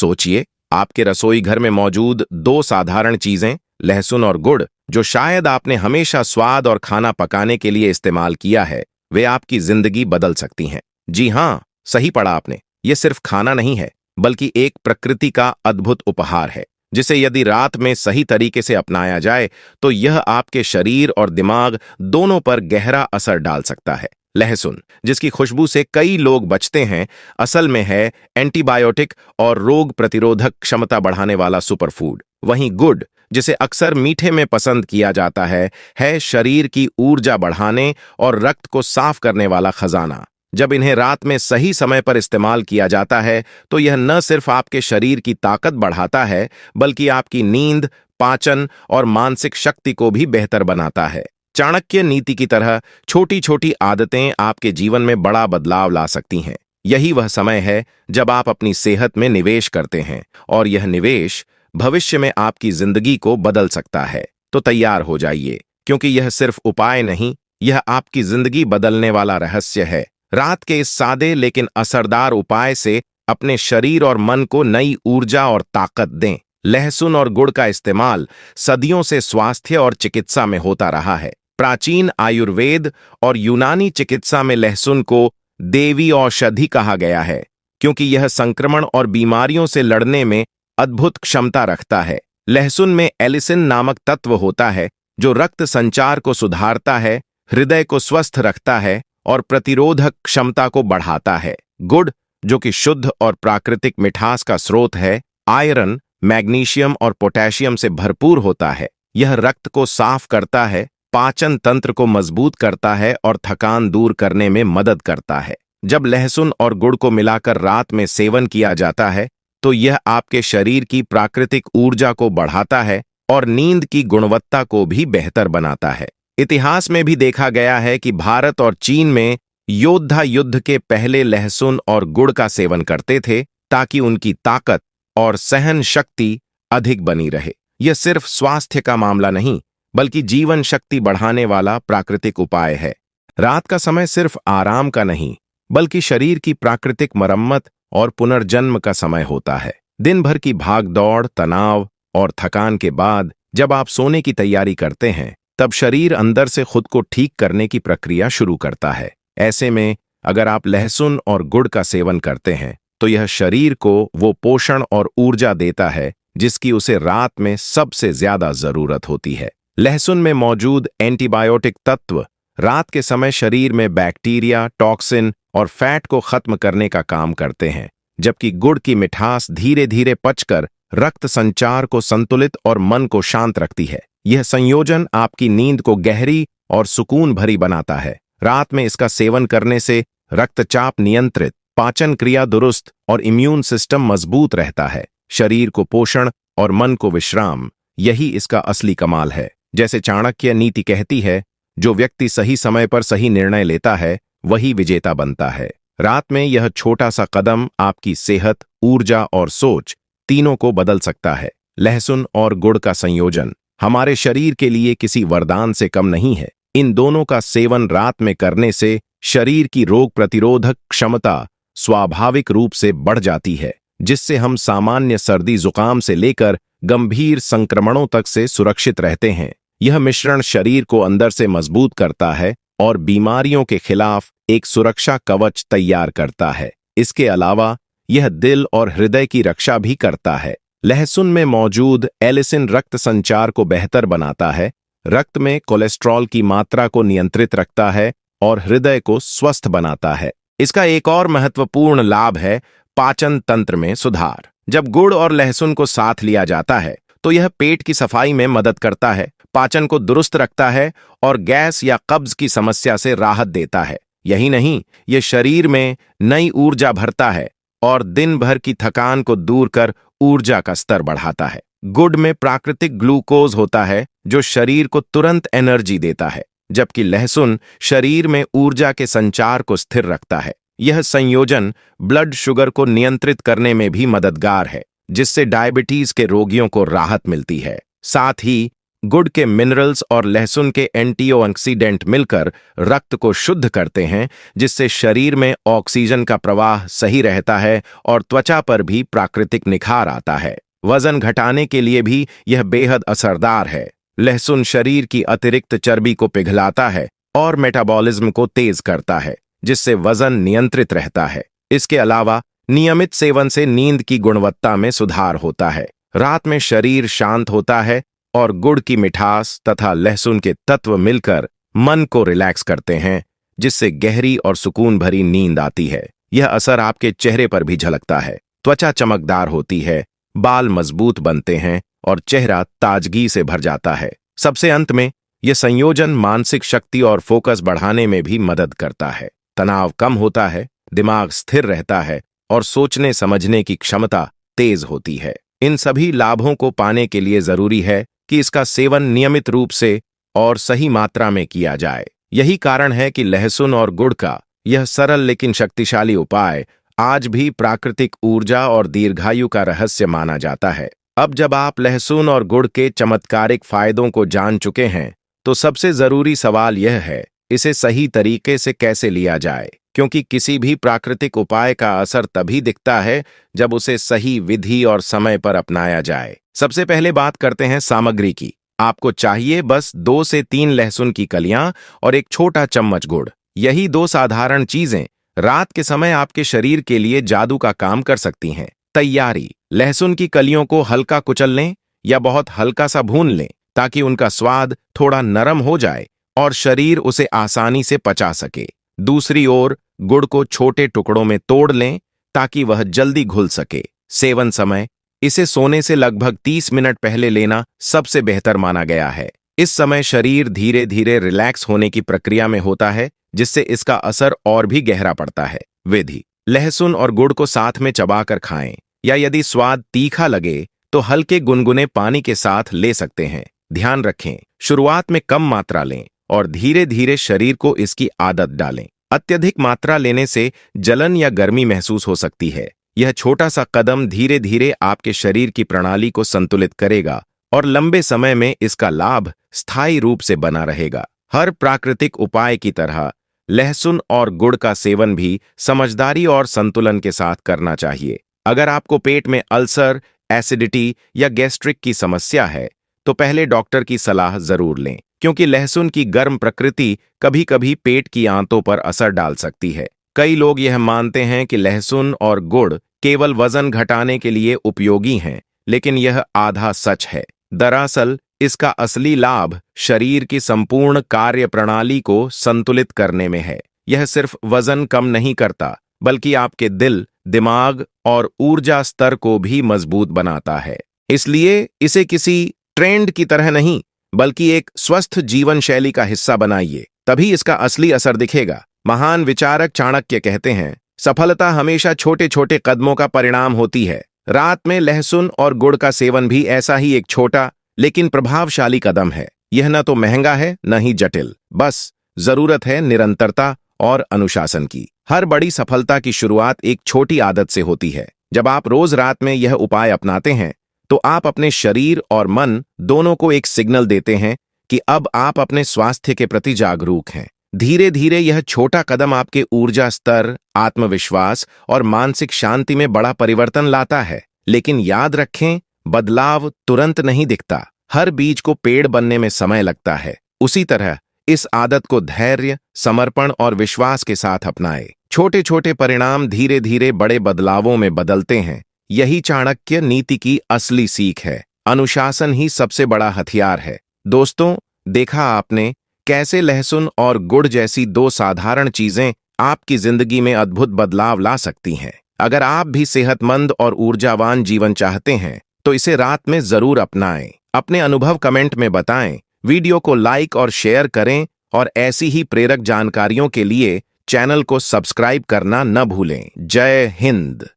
सोचिए, आपके रसोई घर में मौजूद दो साधारण चीजें, लहसुन और गुड़, जो शायद आपने हमेशा स्वाद और खाना पकाने के लिए इस्तेमाल किया है, वे आपकी जिंदगी बदल सकती हैं। जी हाँ, सही पढ़ा आपने। ये सिर्फ खाना नहीं है, बल्कि एक प्रकृति का अद्भुत उपहार है, जिसे यदि रात में सही तरीके से अपनाया जाए तो यह आपके शरीर और दिमाग दोनों पर गहरा असर डाल सकता है। लहसुन, जिसकी खुशबू से कई लोग बचते हैं, असल में है एंटीबायोटिक और रोग प्रतिरोधक क्षमता बढ़ाने वाला सुपरफूड। वहीं गुड़, जिसे अक्सर मीठे में पसंद किया जाता है शरीर की ऊर्जा बढ़ाने और रक्त को साफ करने वाला खजाना। जब इन्हें रात में सही समय पर इस्तेमाल किया जाता है तो यह न सिर्फ आपके शरीर की ताकत बढ़ाता है, बल्कि आपकी नींद, पाचन और मानसिक शक्ति को भी बेहतर बनाता है। चाणक्य नीति की तरह छोटी छोटी आदतें आपके जीवन में बड़ा बदलाव ला सकती हैं। यही वह समय है जब आप अपनी सेहत में निवेश करते हैं, और यह निवेश भविष्य में आपकी जिंदगी को बदल सकता है। तो तैयार हो जाइए, क्योंकि यह सिर्फ उपाय नहीं, यह आपकी जिंदगी बदलने वाला रहस्य है। रात के इस सादे लेकिन असरदार उपाय से अपने शरीर और मन को नई ऊर्जा और ताकत दें। लहसुन और गुड़ का इस्तेमाल सदियों से स्वास्थ्य और चिकित्सा में होता रहा है। प्राचीन आयुर्वेद और यूनानी चिकित्सा में लहसुन को देवी औषधि कहा गया है, क्योंकि यह संक्रमण और बीमारियों से लड़ने में अद्भुत क्षमता रखता है। लहसुन में एलिसिन नामक तत्व होता है, जो रक्त संचार को सुधारता है, हृदय को स्वस्थ रखता है और प्रतिरोधक क्षमता को बढ़ाता है। गुड़, जो कि शुद्ध और प्राकृतिक मिठास का स्रोत है, आयरन, मैग्नीशियम और पोटेशियम से भरपूर होता है। यह रक्त को साफ करता है, पाचन तंत्र को मजबूत करता है और थकान दूर करने में मदद करता है। जब लहसुन और गुड़ को मिलाकर रात में सेवन किया जाता है तो यह आपके शरीर की प्राकृतिक ऊर्जा को बढ़ाता है और नींद की गुणवत्ता को भी बेहतर बनाता है। इतिहास में भी देखा गया है कि भारत और चीन में योद्धा युद्ध के पहले लहसुन और गुड़ का सेवन करते थे, ताकि उनकी ताकत और सहन शक्ति अधिक बनी रहे। यह सिर्फ स्वास्थ्य का मामला नहीं, बल्कि जीवन शक्ति बढ़ाने वाला प्राकृतिक उपाय है। रात का समय सिर्फ आराम का नहीं, बल्कि शरीर की प्राकृतिक मरम्मत और पुनर्जन्म का समय होता है। दिन भर की भागदौड़, तनाव और थकान के बाद जब आप सोने की तैयारी करते हैं, तब शरीर अंदर से खुद को ठीक करने की प्रक्रिया शुरू करता है। ऐसे में अगर आप लहसुन और गुड़ का सेवन करते हैं तो यह शरीर को वो पोषण और ऊर्जा देता है जिसकी उसे रात में सबसे ज्यादा जरूरत होती है। लहसुन में मौजूद एंटीबायोटिक तत्व रात के समय शरीर में बैक्टीरिया, टॉक्सिन और फैट को खत्म करने का काम करते हैं, जबकि गुड़ की मिठास धीरे धीरे पचकर रक्त संचार को संतुलित और मन को शांत रखती है। यह संयोजन आपकी नींद को गहरी और सुकून भरी बनाता है। रात में इसका सेवन करने से रक्तचाप नियंत्रित, पाचन क्रिया दुरुस्त और इम्यून सिस्टम मजबूत रहता है। शरीर को पोषण और मन को विश्राम, यही इसका असली कमाल है। जैसे चाणक्य नीति कहती है, जो व्यक्ति सही समय पर सही निर्णय लेता है वही विजेता बनता है। रात में यह छोटा सा कदम आपकी सेहत, ऊर्जा और सोच तीनों को बदल सकता है। लहसुन और गुड़ का संयोजन हमारे शरीर के लिए किसी वरदान से कम नहीं है। इन दोनों का सेवन रात में करने से शरीर की रोग प्रतिरोधक क्षमता स्वाभाविक रूप से बढ़ जाती है, जिससे हम सामान्य सर्दी जुकाम से लेकर गंभीर संक्रमणों तक से सुरक्षित रहते हैं। यह मिश्रण शरीर को अंदर से मजबूत करता है और बीमारियों के खिलाफ एक सुरक्षा कवच तैयार करता है। इसके अलावा यह दिल और हृदय की रक्षा भी करता है। लहसुन में मौजूद एलिसिन रक्त संचार को बेहतर बनाता है, रक्त में कोलेस्ट्रॉल की मात्रा को नियंत्रित रखता है और हृदय को स्वस्थ बनाता है। इसका एक और महत्वपूर्ण लाभ है पाचन तंत्र में सुधार। जब गुड़ और लहसुन को साथ लिया जाता है तो यह पेट की सफाई में मदद करता है, पाचन को दुरुस्त रखता है और गैस या कब्ज की समस्या से राहत देता है। यही नहीं, यह शरीर में नई ऊर्जा भरता है और दिन भर की थकान को दूर कर ऊर्जा का स्तर बढ़ाता है। गुड़ में प्राकृतिक ग्लूकोज होता है जो शरीर को तुरंत एनर्जी देता है, जबकि लहसुन शरीर में ऊर्जा के संचार को स्थिर रखता है। यह संयोजन ब्लड शुगर को नियंत्रित करने में भी मददगार है, जिससे डायबिटीज के रोगियों को राहत मिलती है। साथ ही गुड़ के मिनरल्स और लहसुन के एंटीऑक्सीडेंट मिलकर रक्त को शुद्ध करते हैं, जिससे शरीर में ऑक्सीजन का प्रवाह सही रहता है और त्वचा पर भी प्राकृतिक निखार आता है। वजन घटाने के लिए भी यह बेहद असरदार है। लहसुन शरीर की अतिरिक्त चर्बी को पिघलाता है और मेटाबॉलिज्म को तेज करता है, जिससे वजन नियंत्रित रहता है। इसके अलावा नियमित सेवन से नींद की गुणवत्ता में सुधार होता है। रात में शरीर शांत होता है और गुड़ की मिठास तथा लहसुन के तत्व मिलकर मन को रिलैक्स करते हैं, जिससे गहरी और सुकून भरी नींद आती है। यह असर आपके चेहरे पर भी झलकता है। त्वचा चमकदार होती है, बाल मजबूत बनते हैं और चेहरा ताजगी से भर जाता है। सबसे अंत में यह संयोजन मानसिक शक्ति और फोकस बढ़ाने में भी मदद करता है। तनाव कम होता है, दिमाग स्थिर रहता है और सोचने समझने की क्षमता तेज होती है। इन सभी लाभों को पाने के लिए जरूरी है कि इसका सेवन नियमित रूप से और सही मात्रा में किया जाए। यही कारण है कि लहसुन और गुड़ का यह सरल लेकिन शक्तिशाली उपाय आज भी प्राकृतिक ऊर्जा और दीर्घायु का रहस्य माना जाता है। अब जब आप लहसुन और गुड़ के चमत्कारिक फायदों को जान चुके हैं, तो सबसे जरूरी सवाल यह है, इसे सही तरीके से कैसे लिया जाए, क्योंकि किसी भी प्राकृतिक उपाय का असर तभी दिखता है जब उसे सही विधि और समय पर अपनाया जाए। सबसे पहले बात करते हैं सामग्री की। आपको चाहिए बस 2 से 3 लहसुन की कलियां और एक छोटा चम्मच गुड़। यही 2 साधारण चीजें रात के समय आपके शरीर के लिए जादू का काम कर सकती हैं। तैयारी: लहसुन की कलियों को हल्का कुचल लें या बहुत हल्का सा भून लें, ताकि उनका स्वाद थोड़ा नरम हो जाए और शरीर उसे आसानी से पचा सके। दूसरी ओर गुड़ को छोटे टुकड़ों में तोड़ लें ताकि वह जल्दी घुल सके। सेवन समय: इसे सोने से लगभग 30 मिनट पहले लेना सबसे बेहतर माना गया है। इस समय शरीर धीरे धीरे रिलैक्स होने की प्रक्रिया में होता है, जिससे इसका असर और भी गहरा पड़ता है। विधि: लहसुन और गुड़ को साथ में चबाकर खाएं, या यदि स्वाद तीखा लगे तो हल्के गुनगुने पानी के साथ ले सकते हैं। ध्यान रखें, शुरुआत में कम मात्रा लें और धीरे धीरे शरीर को इसकी आदत डालें। अत्यधिक मात्रा लेने से जलन या गर्मी महसूस हो सकती है। यह छोटा सा कदम धीरे धीरे आपके शरीर की प्रणाली को संतुलित करेगा और लंबे समय में इसका लाभ स्थायी रूप से बना रहेगा। हर प्राकृतिक उपाय की तरह लहसुन और गुड़ का सेवन भी समझदारी और संतुलन के साथ करना चाहिए। अगर आपको पेट में अल्सर, एसिडिटी या गैस्ट्रिक की समस्या है, तो पहले डॉक्टर की सलाह जरूर लें, क्योंकि लहसुन की गर्म प्रकृति कभी कभी पेट की आंतों पर असर डाल सकती है। कई लोग यह मानते हैं कि लहसुन और गुड़ केवल वजन घटाने के लिए उपयोगी हैं, लेकिन यह आधा सच है। दरअसल इसका असली लाभ शरीर की संपूर्ण कार्य प्रणाली को संतुलित करने में है। यह सिर्फ वजन कम नहीं करता, बल्कि आपके दिल, दिमाग और ऊर्जा स्तर को भी मजबूत बनाता है। इसलिए इसे किसी ट्रेंड की तरह नहीं, बल्कि एक स्वस्थ जीवन शैली का हिस्सा बनाइए, तभी इसका असली असर दिखेगा। महान विचारक चाणक्य कहते हैं, सफलता हमेशा छोटे छोटे कदमों का परिणाम होती है। रात में लहसुन और गुड़ का सेवन भी ऐसा ही एक छोटा लेकिन प्रभावशाली कदम है। यह न तो महंगा है, न ही जटिल। बस जरूरत है निरंतरता और अनुशासन की। हर बड़ी सफलता की शुरुआत एक छोटी आदत से होती है। जब आप रोज रात में यह उपाय अपनाते हैं, तो आप अपने शरीर और मन दोनों को एक सिग्नल देते हैं कि अब आप अपने स्वास्थ्य के प्रति जागरूक हैं। धीरे धीरे यह छोटा कदम आपके ऊर्जा स्तर, आत्मविश्वास और मानसिक शांति में बड़ा परिवर्तन लाता है। लेकिन याद रखें, बदलाव तुरंत नहीं दिखता। हर बीज को पेड़ बनने में समय लगता है। उसी तरह इस आदत को धैर्य, समर्पण और विश्वास के साथ अपनाएं। छोटे छोटे परिणाम धीरे धीरे बड़े बदलावों में बदलते हैं। यही चाणक्य नीति की असली सीख है। अनुशासन ही सबसे बड़ा हथियार है। दोस्तों, देखा आपने कैसे लहसुन और गुड़ जैसी 2 साधारण चीजें आपकी जिंदगी में अद्भुत बदलाव ला सकती हैं। अगर आप भी सेहतमंद और ऊर्जावान जीवन चाहते हैं, तो इसे रात में जरूर अपनाएं। अपने अनुभव कमेंट में बताएं, वीडियो को लाइक और शेयर करें और ऐसी ही प्रेरक जानकारियों के लिए चैनल को सब्सक्राइब करना न भूलें। जय हिंद।